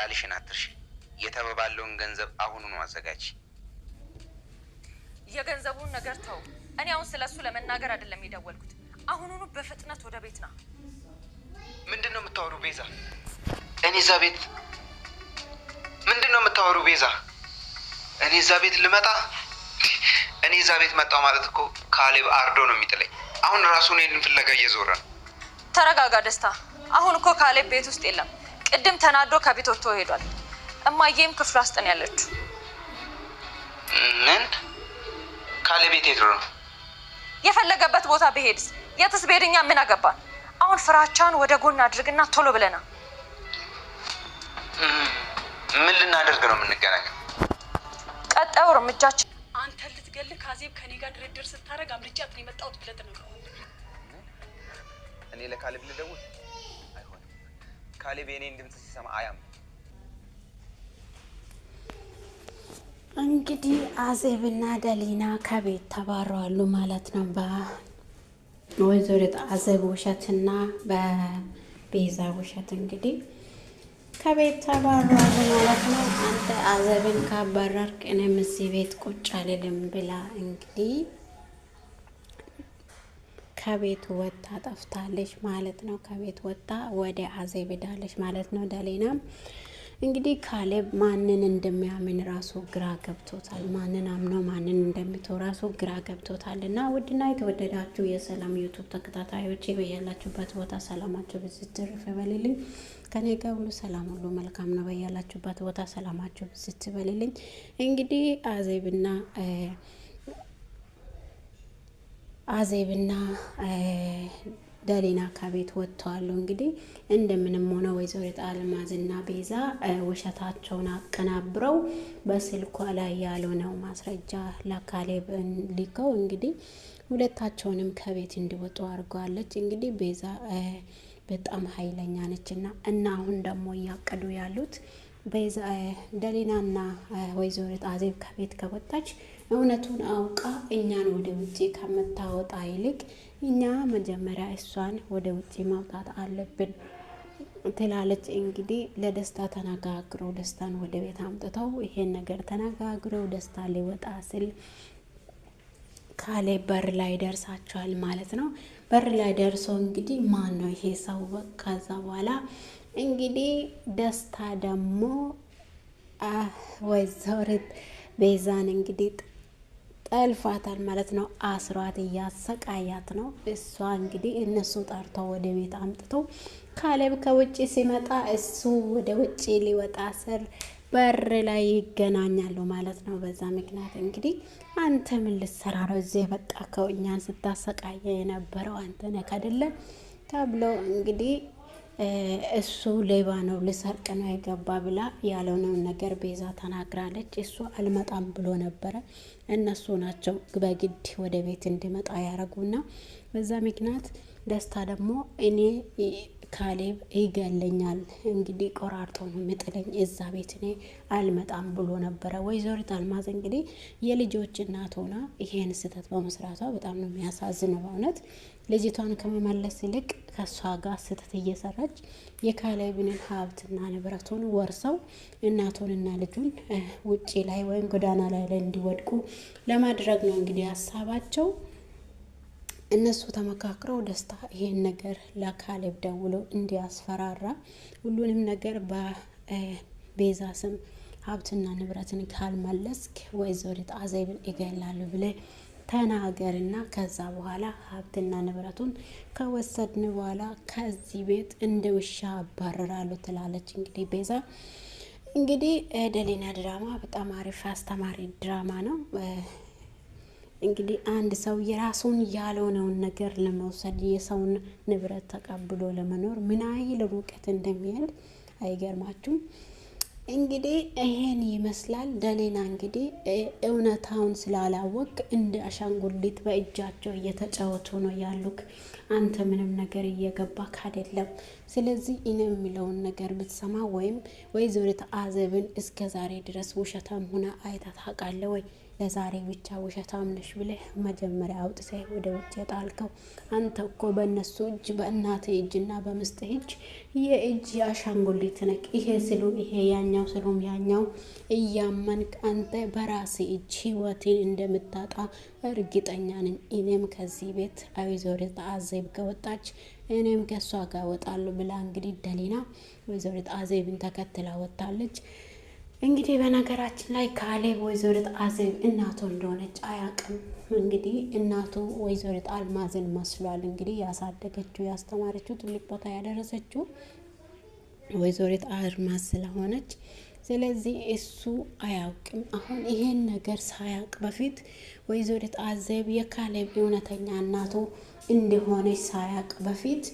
ቃልሽን አትርሺ። የተባባለውን ገንዘብ አሁኑኑ አዘጋጂ። የገንዘቡን ነገር ተው። እኔ አሁን ስለሱ ለመናገር አይደለም የደወልኩት። አሁኑኑ በፍጥነት ወደ ቤት ና። ምንድነው የምታወሩ ቤዛ? እኔ እዛ ቤት ምንድነው የምታወሩ ቤዛ? እኔ እዛ ቤት ልመጣ? እኔ እዛ ቤት መጣው ማለት እኮ ካሌብ አርዶ ነው የሚጥለኝ። አሁን ራሱን እኔን ፍለጋ እየዞረ ነው። ተረጋጋ ደስታ። አሁን እኮ ካሌብ ቤት ውስጥ የለም። ቅድም ተናዶ ከቤት ወጥቶ ሄዷል። እማዬም ክፍሉ ውስጥ ነው ያለችው። ምን? ካሌብ ቤት ሄዶ ነው? የፈለገበት ቦታ በሄድስ የትስ በሄድኛ ምን አገባን? አሁን ፍራቻን ወደ ጎን አድርግና ቶሎ ብለና። ምን ልናደርግ ነው የምንገናኘው? ቀጣዩ እርምጃችን አንተ ልትገልህ ካዜብ ከኔ ጋር ድርድር ስታረግ አምልጫት ነው የመጣሁት ብለህ ነው። እኔ ለካሌብ ልደውል? አይሆንም። ካሌብ የኔን ድምጽ ሲሰማ አያም። እንግዲህ አዜብና ደሊና ከቤት ተባረዋሉ ማለት ነው። በወይዘሪት አዜብ ውሸትና በቤዛ ውሸት እንግዲህ ከቤት ተባረዋሉ ማለት ነው። አንተ አዜብን ካባረርክ እኔም እዚህ ቤት ቁጭ አልልም ብላ እንግዲህ ከቤት ወጣ ጠፍታለች ማለት ነው። ከቤት ወጣ ወደ አዜብ ሄዳለች ማለት ነው። ደሊናም እንግዲህ ካሌብ ማንን እንደሚያምን ራሱ ግራ ገብቶታል። ማንን አምኖ ማንን እንደሚተው ራሱ ግራ ገብቶታል። እና ውድና የተወደዳችሁ የሰላም ዩቱብ ተከታታዮች በያላችሁበት ቦታ ሰላማችሁ ብዝት ትርፍ በልልኝ። ከኔ ጋር ሁሉ ሰላም ሁሉ መልካም ነው። በያላችሁበት ቦታ ሰላማችሁ ብዝት በልልኝ። እንግዲህ አዜብና ደሊና ከቤት ወጥተዋል። እንግዲህ እንደምንም ሆነ ወይዘሪት አልማዝና ቤዛ ውሸታቸውን አቀናብረው በስልኳ ላይ ያልሆነው ማስረጃ ለካሌብ ልከው እንግዲህ ሁለታቸውንም ከቤት እንዲወጡ አድርገዋለች። እንግዲህ ቤዛ በጣም ኃይለኛ ነችና አሁን ደግሞ እያቀዱ ያሉት ቤዛ ደሊናና ወይዘሪት አዜብ ከቤት ከወጣች እውነቱን አውቃ እኛን ወደ ውጪ ከምታወጣ ይልቅ እኛ መጀመሪያ እሷን ወደ ውጪ ማውጣት አለብን ትላለች። እንግዲህ ለደስታ ተነጋግረው ደስታን ወደ ቤት አምጥተው ይሄን ነገር ተነጋግረው ደስታ ሊወጣ ስል ካሌብ በር ላይ ደርሳቸዋል ማለት ነው። በር ላይ ደርሶ እንግዲህ ማን ነው ይሄ ሰው? ከዛ በኋላ እንግዲህ ደስታ ደግሞ ወይዘሪት ቤዛን እንግዲህ ጠልፏታል ማለት ነው። አስሯት እያሰቃያት ነው። እሷ እንግዲህ እነሱ ጠርተው ወደ ቤት አምጥተው ካሌብ ከውጭ ሲመጣ እሱ ወደ ውጭ ሊወጣ ስር በር ላይ ይገናኛሉ ማለት ነው። በዛ ምክንያት እንግዲህ አንተ ምን ልትሰራ ነው እዚህ የመጣከው? እኛን ስታሰቃየ የነበረው አንተ ነህ አይደለ? ተብሎ እንግዲህ እሱ ሌባ ነው ልሰርቅ ነው የገባ ብላ ያለውን ነገር ቤዛ ተናግራለች። እሱ አልመጣም ብሎ ነበረ። እነሱ ናቸው በግድ ወደ ቤት እንዲመጣ ያረጉና በዛ ምክንያት ደስታ ደግሞ እኔ ካሌብ ይገለኛል እንግዲህ ቆራርጦ ነው የሚጥለኝ እዛ ቤት እኔ አልመጣም ብሎ ነበረ። ወይዘሪት አልማዝ እንግዲህ የልጆች እናት ሆና ይሄን ስህተት በመስራቷ በጣም ነው የሚያሳዝነው። በእውነት ልጅቷን ከመመለስ ይልቅ ከሷ ጋር ስህተት እየሰራች የካሌብን ሀብትና ንብረቱን ወርሰው እናቱንና ልጁን ውጪ ላይ ወይም ጎዳና ላይ እንዲወድቁ ለማድረግ ነው እንግዲህ ሀሳባቸው። እነሱ ተመካክረው ደስታ ይሄን ነገር ለካሌብ ደውሎ እንዲያስፈራራ ሁሉንም ነገር በቤዛ ስም ሀብትና ንብረትን ካልመለስክ ወይዘሪት አዜብን ይገላሉ ብለ ተናገርና ከዛ በኋላ ሀብትና ንብረቱን ከወሰድን በኋላ ከዚህ ቤት እንደ ውሻ አባረራሉ ትላለች። እንግዲህ ቤዛ እንግዲህ ደሊና ድራማ በጣም አሪፍ አስተማሪ ድራማ ነው። እንግዲህ አንድ ሰው የራሱን ያልሆነውን ነገር ለመውሰድ የሰውን ንብረት ተቀብሎ ለመኖር ምን ያህል ሩቀት እንደሚሄድ አይገርማችሁም? እንግዲህ ይሄን ይመስላል። ደሊና እንግዲህ እውነታውን ስላላወቅ እንደ አሻንጉሊት በእጃቸው እየተጫወቱ ነው ያሉክ። አንተ ምንም ነገር እየገባክ አይደለም። ስለዚህ እኔ የሚለውን ነገር ብትሰማ ወይም ወይዘሪት አዜብን እስከ ዛሬ ድረስ ውሸታም ሆና አይታ ታውቃለህ ወይ? ለዛሬ ብቻ ውሸታም ነሽ ብለህ መጀመሪያ አውጥተህ ወደ ውጭ የጣልከው አንተ እኮ በእነሱ እጅ በእናት እጅና በምስት እጅ የእጅ አሻንጉሊት ነክ። ይሄ ስሉ ይሄ ያኛው ስሉም ያኛው እያመንክ አንተ በራሴ እጅ ህይወቴን እንደምታጣ እርግጠኛ ነኝ። እኔም ከዚህ ቤት ወይዘሪት አዜብ ከወጣች እኔም ከሷ ጋር ወጣለሁ ብላ እንግዲህ ደሊና ወይዘሪት አዜብን ተከትላ ወጣለች። እንግዲህ በነገራችን ላይ ካሌብ ወይዘሪት አዜብ እናቱ እንደሆነች አያውቅም። እንግዲህ እናቱ ወይዘሪት አልማዝን መስሏል። እንግዲህ ያሳደገችው ያስተማረችው ትልቅ ቦታ ያደረሰችው ወይዘሪት አልማዝ ስለሆነች ስለዚህ እሱ አያውቅም። አሁን ይሄን ነገር ሳያውቅ በፊት ወይዘሪት አዜብ የካሌብ እውነተኛ እናቱ እንደሆነች ሳያውቅ በፊት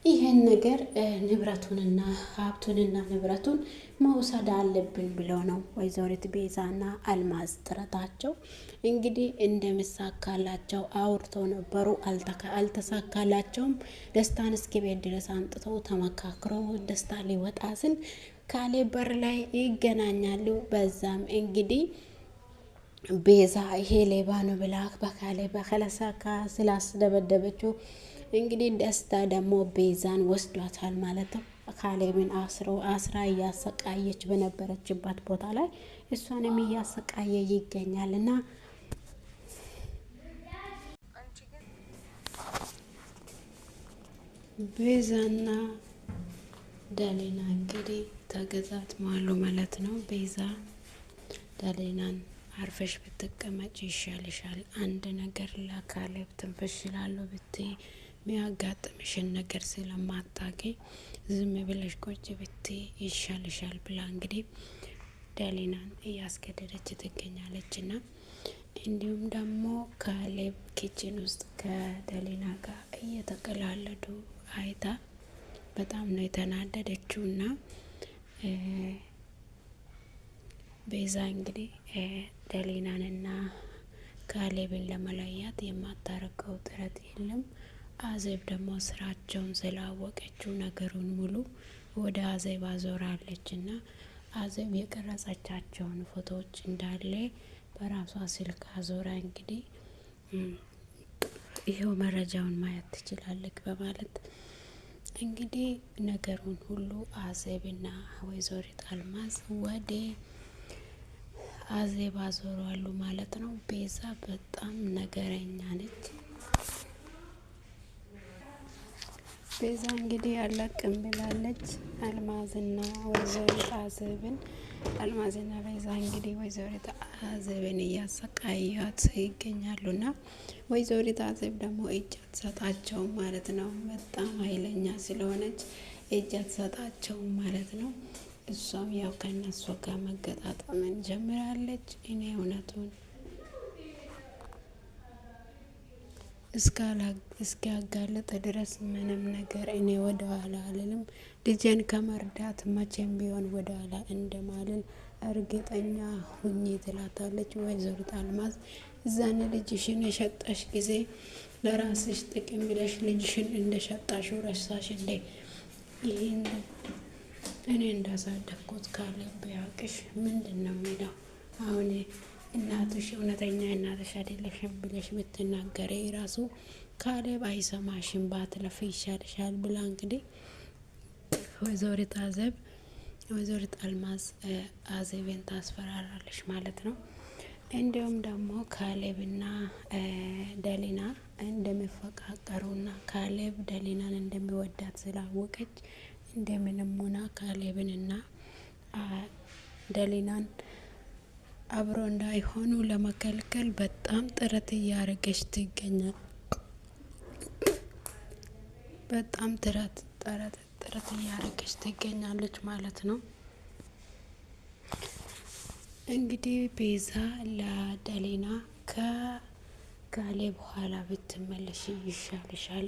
ይሄን ነገር ንብረቱንና ሀብቱንና ንብረቱን መውሰድ አለብን ብሎ ነው ወይዘሪት ቤዛና አልማዝ ጥረታቸው እንግዲህ እንደምሳካላቸው አውርተው ነበሩ። አልተሳካላቸውም። ደስታን እስከ ቤት ድረስ አምጥተው ተመካክረው ደስታ ሊወጣ ስል ካሌብ በር ላይ ይገናኛሉ። በዛም እንግዲህ ቤዛ ይሄ ሌባ ነው ብላ በካሌብ በከለሳካ ስላስደበደበችው እንግዲህ ደስታ ደግሞ ቤዛን ወስዷታል ማለት ነው። ካሌብን አስራ እያሰቃየች በነበረችበት ቦታ ላይ እሷንም እያሰቃየ ይገኛል እና ቤዛና ደሊና እንግዲህ ተገጣጥመዋል ማለት ነው። ቤዛ ደሊናን አርፈሽ ብትቀመጭ ይሻልሻል፣ አንድ ነገር ለካሌብ ትንፍሽ ይላለሁ ብትይ የሚያጋጥምሽን ነገር ስለማታውቂ ዝም ብለሽ ቁጭ ብትይ ይሻልሻል ብላ እንግዲህ ደሊናን እያስገደደች ትገኛለች። እና እንዲሁም ደግሞ ካሌብ ኪችን ውስጥ ከደሊና ጋር እየተቀላለዱ አይታ በጣም ነው የተናደደችው። እና ቤዛ እንግዲህ ደሊናንና ካሌብን ለመለያት የማታረገው ጥረት የለም። አዜብ ደግሞ ስራቸውን ስላወቀችው ነገሩን ሙሉ ወደ አዜብ አዞራለች እና አዜብ የቀረጸቻቸውን ፎቶዎች እንዳለ በራሷ ስልክ አዞራ እንግዲህ ይሄው መረጃውን ማየት ትችላለች በማለት እንግዲህ ነገሩን ሁሉ አዜብና ወይዘሪት አልማዝ ወደ አዜብ አዞራሉ ማለት ነው። ቤዛ በጣም ነገረኛ ነች። ቤዛ እንግዲህ አላቅም ብላለች አልማዝና ወይዘሪት አዜብን። አልማዝና ቤዛ እንግዲህ ወይዘሪት አዜብን እያሰቃያት ይገኛሉና ወይዘሪት አዜብ ደግሞ እጅ አትሰጣቸውም ማለት ነው። በጣም ኃይለኛ ስለሆነች እጅ አትሰጣቸውም ማለት ነው። እሷም ያው ከነሱ ጋር መገጣጠምን ጀምራለች። እኔ እውነቱን እስኪያጋልጥ ድረስ ምንም ነገር እኔ ወደ ኋላ አልልም። ልጄን ከመርዳት መቼም ቢሆን ወደ ኋላ እንደማልል እርግጠኛ ሁኚ ትላታለች ወይዘሪት አልማዝ። እዛን ልጅሽን የሸጠሽ ጊዜ ለራስሽ ጥቅም ብለሽ ልጅሽን እንደሸጣሽው ረሳሽ እንዴ? ይህን እኔ እንዳሳደግኩት ካሌብ ቢያውቅሽ ምንድን ነው የሚለው? አሁን እናትሽ እውነተኛ እናትሽ አይደለሽም ብለሽ ብትናገሪ ራሱ ካሌብ አይሰማሽም፣ ባትለፊ ይሻልሻል ብላ እንግዲህ ወይዘሪት አልማዝ አዜብን ታስፈራራለች ማለት ነው። እንዲሁም ደግሞ ካሌብና ደሊና እንደሚፈቃቀሩና ካሌብ ደሊናን እንደሚወዳት ስላወቀች እንደምንም ሆና ካሌብንና ደሊናን አብሮ እንዳይሆኑ ለመከልከል በጣም ጥረት እያደረገች ትገኛል። በጣም ጥረት እያደረገች ትገኛለች ማለት ነው። እንግዲህ ቤዛ ለደሊና ከካሌብ በኋላ ብትመለሽ ይሻልሻል፣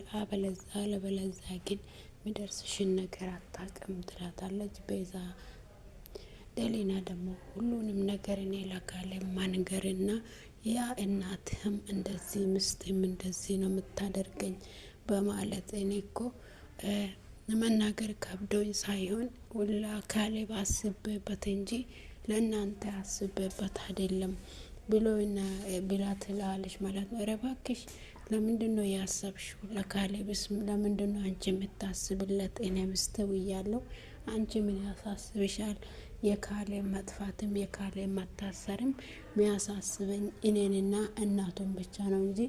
አለበለዛ ግን የሚደርስሽን ነገር አታውቅም ትላታለች ቤዛ። ደሊና ደግሞ ሁሉንም ነገር እኔ ለካሌብ ማንገርና ያ እናትህም እንደዚህ ምስትም እንደዚህ ነው የምታደርገኝ በማለት እኔ እኮ መናገር ከብዶኝ ሳይሆን ሁላ ካሌብ አስቤበት እንጂ ለእናንተ አስቤበት አይደለም። ብላ ትላለች ማለት ነው። ኧረ እባክሽ ለምንድን ነው ያሰብሽው? ለካሌብስ ለምንድን ነው አንቺ የምታስብለት? እኔ ምስተው እያለሁ አንቺ ምን ያሳስብሻል? የካሌብ መጥፋትም የካሌብ መታሰርም ሚያሳስበኝ እኔንና እናቱን ብቻ ነው እንጂ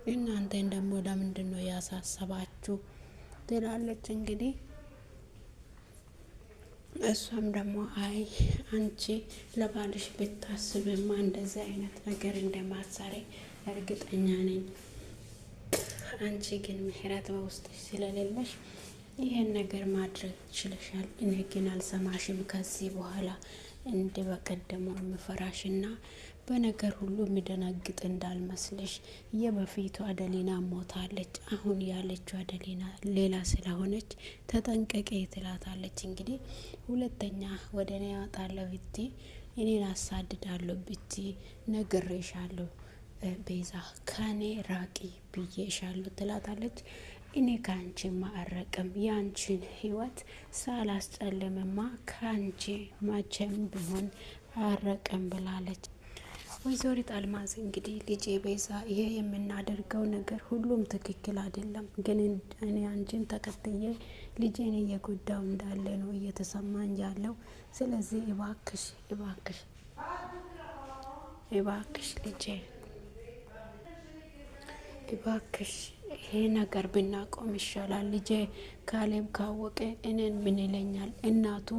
እናንተን ደግሞ ለምንድን ነው ያሳሰባችሁ? ትላለች እንግዲህ እሷም ደግሞ አይ አንቺ ለባልሽ ብታስብማ እንደዚህ አይነት ነገር እንደማትሰሪ እርግጠኛ ነኝ። አንቺ ግን ምህረት በውስጥሽ ስለሌለሽ ይሄን ነገር ማድረግ ችለሻል። እኔ ግን አልሰማሽም። ከዚህ በኋላ እንደ በቀደመው ምፈራሽና በነገር ሁሉ የሚደነግጥ እንዳልመስልሽ። የበፊቱ አደሊና ሞታለች። አሁን ያለችው አደሊና ሌላ ስለሆነች ተጠንቀቂ ትላታለች። እንግዲህ ሁለተኛ ወደ እኔ ያወጣለሁ ብቲ እኔን አሳድዳለሁ ብቲ ነግሬሻለሁ ቤዛ ከኔ ራቂ ብዬሻለሁ ትላታለች። እኔ ከአንቺ ማረቅም የአንቺን ህይወት ሳላስጨልምማ ከአንቺ መቼም ቢሆን አረቅም ብላለች። ወይዘሪት አልማዝ እንግዲህ ልጄ ቤዛ ይሄ የምናደርገው ነገር ሁሉም ትክክል አይደለም፣ ግን እኔ አንቺን ተከትዬ ልጄን እየጎዳው እንዳለ ነው እየተሰማኝ ያለው። ስለዚህ እባክሽ እባክሽ እባክሽ ልጄ እባክሽ ይሄ ነገር ብናቆም ይሻላል። ልጄ ካሌብ ካወቀ እኔን ምን ይለኛል? እናቱ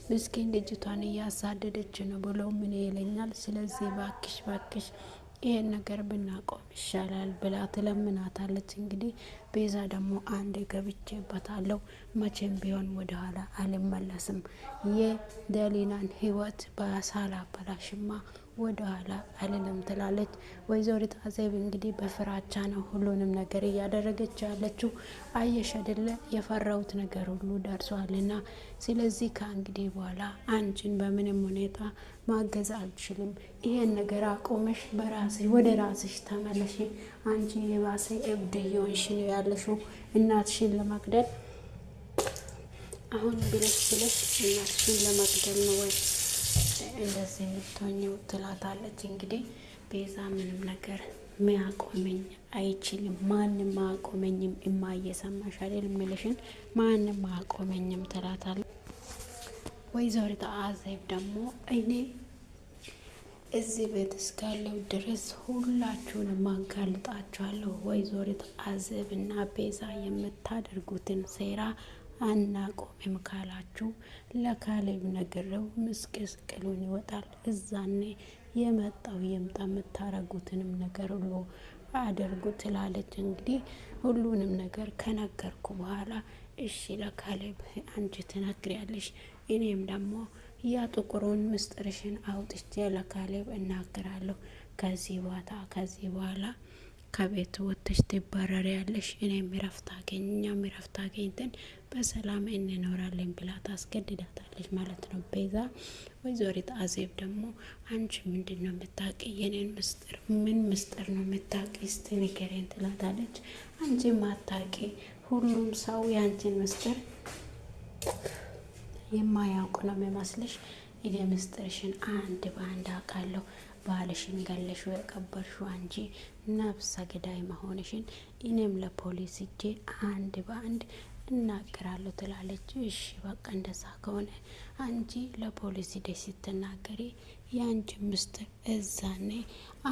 ምስኪን ልጅቷን እያሳደደች ነው ብሎ ምን ይለኛል? ስለዚህ እባክሽ እባክሽ ይሄን ነገር ብናቆም ይሻላል ብላ ትለምናታለች። እንግዲህ ቤዛ ደግሞ አንድ ገብቼበታለሁ፣ መቼም ቢሆን ወደኋላ አልመለስም። የደሊናን ህይወት በሳላበላሽማ ወደ ኋላ አልልም ትላለች። ወይዘሪት አዜብ እንግዲህ በፍራቻ ነው ሁሉንም ነገር እያደረገች ያለችው። አየሽ አይደለ የፈራሁት ነገር ሁሉ ደርሷልና፣ ስለዚህ ከእንግዲህ በኋላ አንቺን በምንም ሁኔታ ማገዝ አልችልም። ይሄን ነገር አቆመሽ በራስሽ ወደ ራስሽ ተመለሽ። አንቺ የባሰ እብድ እየሆንሽ ነው ያለሽው እናትሽን ለመግደል አሁን ብለሽ እናትሽን ለመግደል ነው ወይ እንደዚህ የምትሆኝው? ትላታለች። እንግዲህ ቤዛ ምንም ነገር ሚያቆመኝ አይችልም፣ ማንም አያቆመኝም። እማየሰማሽ አይደል ምልሽን ማንም አያቆመኝም ትላታለች። ወይዘሪት አዜብ ደግሞ እኔ እዚህ ቤት እስካለው ድረስ ሁላችሁንም ማጋልጣችኋለሁ። ወይዘሪት አዜብ እና ቤዛ የምታደርጉትን ሴራ አናቆምም ካላችሁ ለካሌብ ነግሬው ምስቅልቅሉን ይወጣል። እዛኔ የመጣው የምጣ የምታረጉትንም ነገር ሁሉ አደርጉ ትላለች። እንግዲህ ሁሉንም ነገር ከነገርኩ በኋላ እሺ ለካሌብ አንቺ ትነግሪያለሽ፣ እኔም ደግሞ ያ ጥቁሩን ምስጢርሽን አውጥቼ ለካሌብ እናገራለሁ። ከዚህ በኋላ ከቤት ወጥተሽ ትባረሪያለሽ፣ እኔም እረፍት እኛም እረፍት አገኝተን በሰላም እንኖራለን ብላ ታስገድዳታለች ማለት ነው ቤዛ። ወይዘሪት አዜብ ደግሞ አንቺ ምንድን ነው የምታውቂ? የኔን ምስጢር ምን ምስጢር ነው የምታውቂ? እስቲ ንገሪኝ ትላታለች። አንቺ ማታውቂ ሁሉም ሰው የአንቺን ምስጢር የማያውቁ ነው የሚመስልሽ? እኔ ምስጢርሽን አንድ በአንድ አውቃለሁ። ባልሽን ገለሽው የቀበርሽው አንቺ ነፍሰ ገዳይ መሆንሽን እኔም ለፖሊስ እጄ አንድ በአንድ እናገራለሁ ትላለች። እሺ በቃ እንደዛ ከሆነ አንቺ ለፖሊስ ሄደሽ ስትናገሪ የአንቺ ምስጢር እዛኔ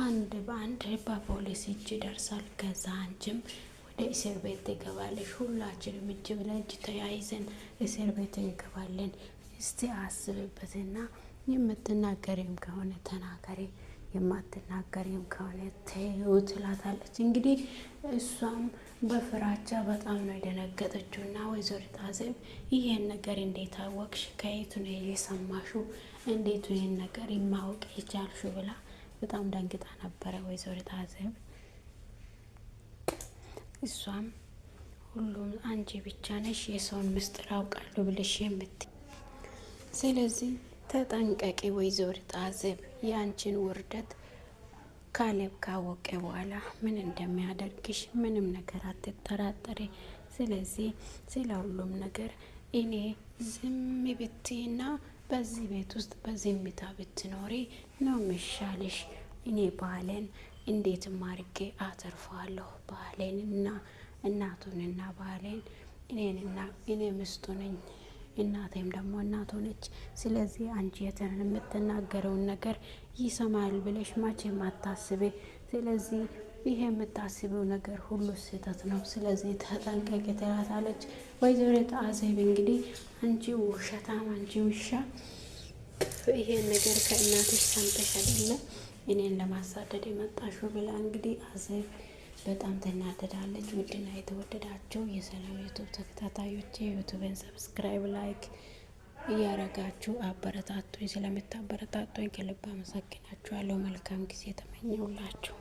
አንድ በአንድ በፖሊስ እጅ ይደርሳል። ከዛ አንቺም ወደ እስር ቤት ትገባለሽ። ሁላችንም እጅ ብለእጅ ተያይዘን እስር ቤት እንገባለን። እስቲ አስብበትና የምትናገሪም ከሆነ ተናገሪ፣ የማትናገሪም ከሆነ ተይው ትላታለች። እንግዲህ እሷም በፍራቻ በጣም ነው የደነገጠችው። እና ወይዘሪት አዜብ ይሄን ነገር እንዴት አወቅሽ? ከየት ነው የሰማሽው? እንዴት ይሄን ነገር ማወቅ የቻልሽው? ብላ በጣም ደንግጣ ነበረ ወይዘሪት አዜብ። እሷም ሁሉም አንቺ ብቻ ነሽ የሰውን ምስጢር አውቃለሁ ብለሽ የምትይ፣ ስለዚህ ተጠንቀቂ ወይዘሪት አዜብ፣ የአንቺን ውርደት ካሌብ ካወቀ በኋላ ምን እንደሚያደርግሽ ምንም ነገር አትጠራጠሪ። ስለዚህ ስለ ሁሉም ነገር እኔ ዝም ብትይና በዚህ ቤት ውስጥ በዝምታ ብትኖሪ ነው የሚሻልሽ። እኔ ባሌን እንዴትም አድርጌ አተርፈዋለሁ። ባሌንና እናቱንና ባሌን እኔንና እኔ ምስቱ ነኝ፣ እናቴም ደግሞ እናቱ ነች። ስለዚህ አንቺ የምትናገረውን ነገር ይሰማል ብለሽ መቼም አታስቤ። ስለዚህ ይሄ የምታስበው ነገር ሁሉ ስህተት ነው። ስለዚህ ተጠንቀቂ ትላታለች። ወይዘሮ አዜብ እንግዲህ አንቺ ውሸታም፣ አንቺ ውሻ፣ ይሄን ነገር ከእናትሽ ሰምተሽ አይደለም እኔን ለማሳደድ የመጣሽው ብላ እንግዲህ አዜብ በጣም ትናደዳለች። ውድና የተወደዳቸው የሰላም ዩቱብ ተከታታዮች ዩቱብን ሰብስክራይብ፣ ላይክ እያረጋችሁ አበረታቱኝ። ስለምታበረታቱኝ ከልብ አመሰግናችኋለሁ። መልካም ጊዜ ተመኘውላችሁ።